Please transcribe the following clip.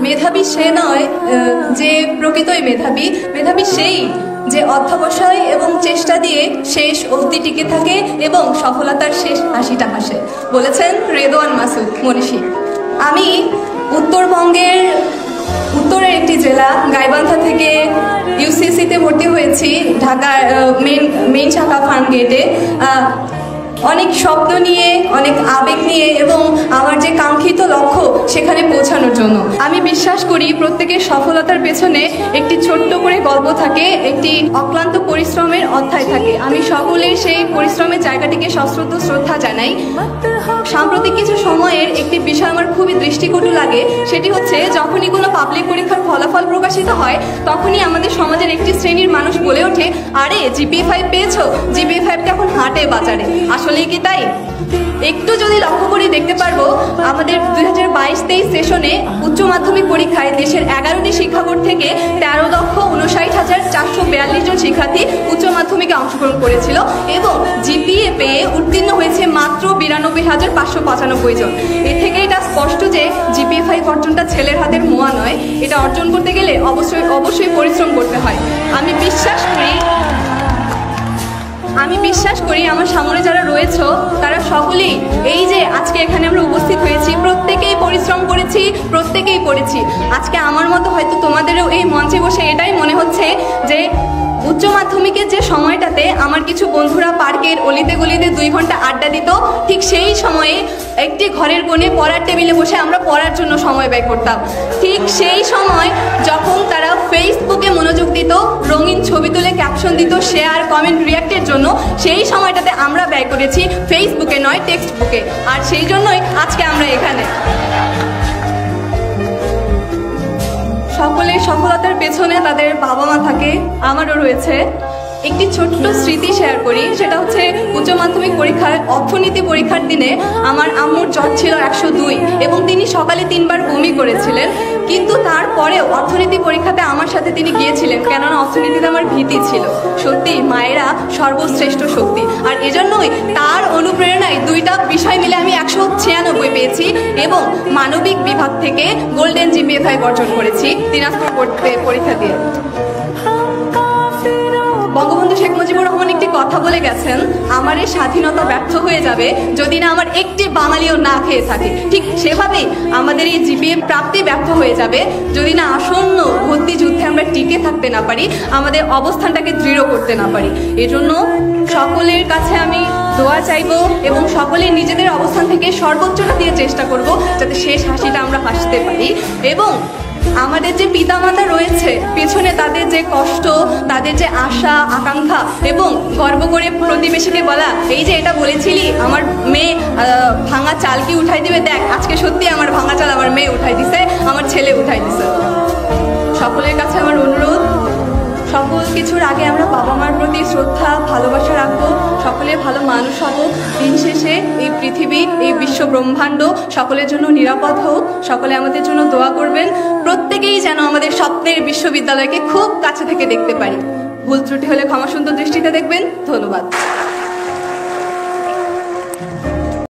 মেধাবী সে নয় যে প্রকৃতই মেধাবী, মেধাবী সেই যে অধ্যবসায় এবং চেষ্টা দিয়ে শেষ অবধি টিকে থাকে এবং সফলতার শেষ হাসিটা হাসে, বলেছেন রেদওয়ান মাসুদ মনীষী। আমি উত্তরবঙ্গের উত্তরের একটি জেলা গাইবান্ধা থেকে ইউসিসিতে ভর্তি হয়েছি, ঢাকার মেইন শাখা ফার্মগেটে। অনেক স্বপ্ন নিয়ে, অনেক আবেগ নিয়ে এবং আমার যে কাঙ্ক্ষিত লক্ষ্য সেখানে পৌঁছানোর জন্য। আমি বিশ্বাস করি প্রত্যেকের সফলতার পেছনে একটি ছোট্ট করে গল্প থাকে, একটি অক্লান্ত পরিশ্রমের অধ্যায় থাকে। আমি সকলের সেই পরিশ্রমের জায়গাটিকে সশ্রদ্ধ শ্রদ্ধা জানাই। সাম্প্রতিক কিছু সময়ের একটি বিষয় আমার খুবই দৃষ্টিকটু লাগে, সেটি হচ্ছে যখনই কোনো পাবলিক পরীক্ষার ফলাফল প্রকাশিত হয় তখনই আমাদের সমাজের একটি শ্রেণীর মানুষ বলে ওঠে, আরে GPA-5 পেয়েছো, GPA-5টা এখন হাটে বাজারে। আসলেই কি তাই? একটু যদি লক্ষ্য করে দেখতে পারবো, আমাদের 2022-23 সেশনে উচ্চ মাধ্যমিক পরীক্ষায় দেশের 11টি শিক্ষা বোর্ড থেকে 13,59,442 জন শিক্ষার্থী উচ্চ মাধ্যমিকে অংশগ্রহণ করেছিল এবং জিপিএ পেয়ে উত্তীর্ণ হয়েছে মাত্র 92,595 জন। এর থেকে এটা স্পষ্ট যে GPA-5 অর্জনটা ছেলের হাতের মোয়া নয়, এটা অর্জন করতে গেলে অবশ্যই পরিশ্রম করতে হয়। আমি বিশ্বাস করি আমার সামনে যারা রয়েছে তারা সকলেই, এই যে আজকে এখানে আমরা উপস্থিত হয়েছি, প্রত্যেকেই পরিশ্রম করেছি, প্রত্যেকেই পড়েছি। আজকে আমার মতো হয়তো তোমাদেরও এই মঞ্চে বসে এটাই মনে হচ্ছে যে উচ্চ মাধ্যমিকের যে সময়টাতে আমার কিছু বন্ধুরা পার্কের অলিতে গলিতে 2 ঘন্টা আড্ডা দিত, ঠিক সেই সময়ে একটি ঘরের কোণে পড়ার টেবিলে বসে আমরা পড়ার জন্য সময় ব্যয় করতাম। ঠিক সেই সময় যখন তারা ফেসবুকে মনোযোগ দিত, রঙিন ছবি তুলে ক্যাপশন দিত, শেয়ার কমেন্ট রিয়াক্টের জন্য, সেই সময়টাতে আমরা ব্যয় করেছি ফেসবুকে নয় টেক্সট বুকে। আর সেই জন্যই আজকে আমরা এখানে। সকলের সফলতার পেছনে তাদের বাবা মা থাকে, আমারও রয়েছে। একটি ছোট্ট স্মৃতি শেয়ার করি, সেটা হচ্ছে উচ্চ মাধ্যমিক পরীক্ষায় অর্থনীতি পরীক্ষার দিনে আমার আম্মুর জ্বর ছিল 102 এবং তিনি সকালে 3 বার বমি করেছিলেন, কিন্তু তারপরেও অর্থনীতি পরীক্ষাতে আমার সাথে তিনি গিয়েছিলেন, কেননা অর্থনীতিতে আমার ভীতি ছিল। সত্যি মায়েরা সর্বশ্রেষ্ঠ শক্তি, আর এজন্যই তার অনুপ্রেরণায় 2টা বিষয় মিলে আমি 196 পেয়েছি এবং মানবিক বিভাগ থেকে গোল্ডেন GPA-5 অর্জন করেছি দিনাজপুর পরীক্ষা দিয়ে। বঙ্গবন্ধু শেখ মুজিবুর রহমান একটি কথা বলে গেছেন, আমার এই স্বাধীনতা ব্যর্থ হয়ে যাবে যদি না আমার একটি বাঙালিও না খেয়ে থাকে। ঠিক সেভাবেই আমাদের এই GPA প্রাপ্তি ব্যর্থ হয়ে যাবে যদি না আসন্ন ভর্তি যুদ্ধে আমরা টিকে থাকতে না পারি, আমাদের অবস্থানটাকে দৃঢ় করতে না পারি। এজন্য সকলের কাছে আমি দোয়া চাইবো এবং সকলে নিজেদের অবস্থান থেকে সর্বোচ্চটা দিয়ে চেষ্টা করব যাতে শেষ হাসিটা আমরা হাসতে পারি। এবং আমাদের যে পিতামাতা রয়েছে পেছনে, তাদের যে কষ্ট, তাদের যে আশা আকাঙ্ক্ষা এবং গর্ব করে প্রতিবেশীকে বলা, এই যে এটা বলেছিলি আমার মেয়ে ভাঙা চাল কি উঠাই দিবে, দেখ আজকে সত্যি আমার ভাঙা চাল আমার মেয়ে উঠাই দিছে, আমার ছেলে উঠাই দিছে। সকলের কাছে আমার অনুরোধ, সকল কিছুর আগে আমরা বাবা মার প্রতি শ্রদ্ধা ভালোবাসা রাখবো, সকলে ভালো মানুষ হব। দিন শেষে এই পৃথিবী, এই বিশ্ব ব্রহ্মাণ্ড সকলের জন্য নিরাপদ হোক। সকলে আমাদের জন্য দোয়া করবেন, প্রত্যেকেই যেন আমাদের স্বপ্নের বিশ্ববিদ্যালয়কে খুব কাছে থেকে দেখতে পারি। ভুল ত্রুটি হলে ক্ষমা সুন্দর দৃষ্টিতে দেখবেন। ধন্যবাদ।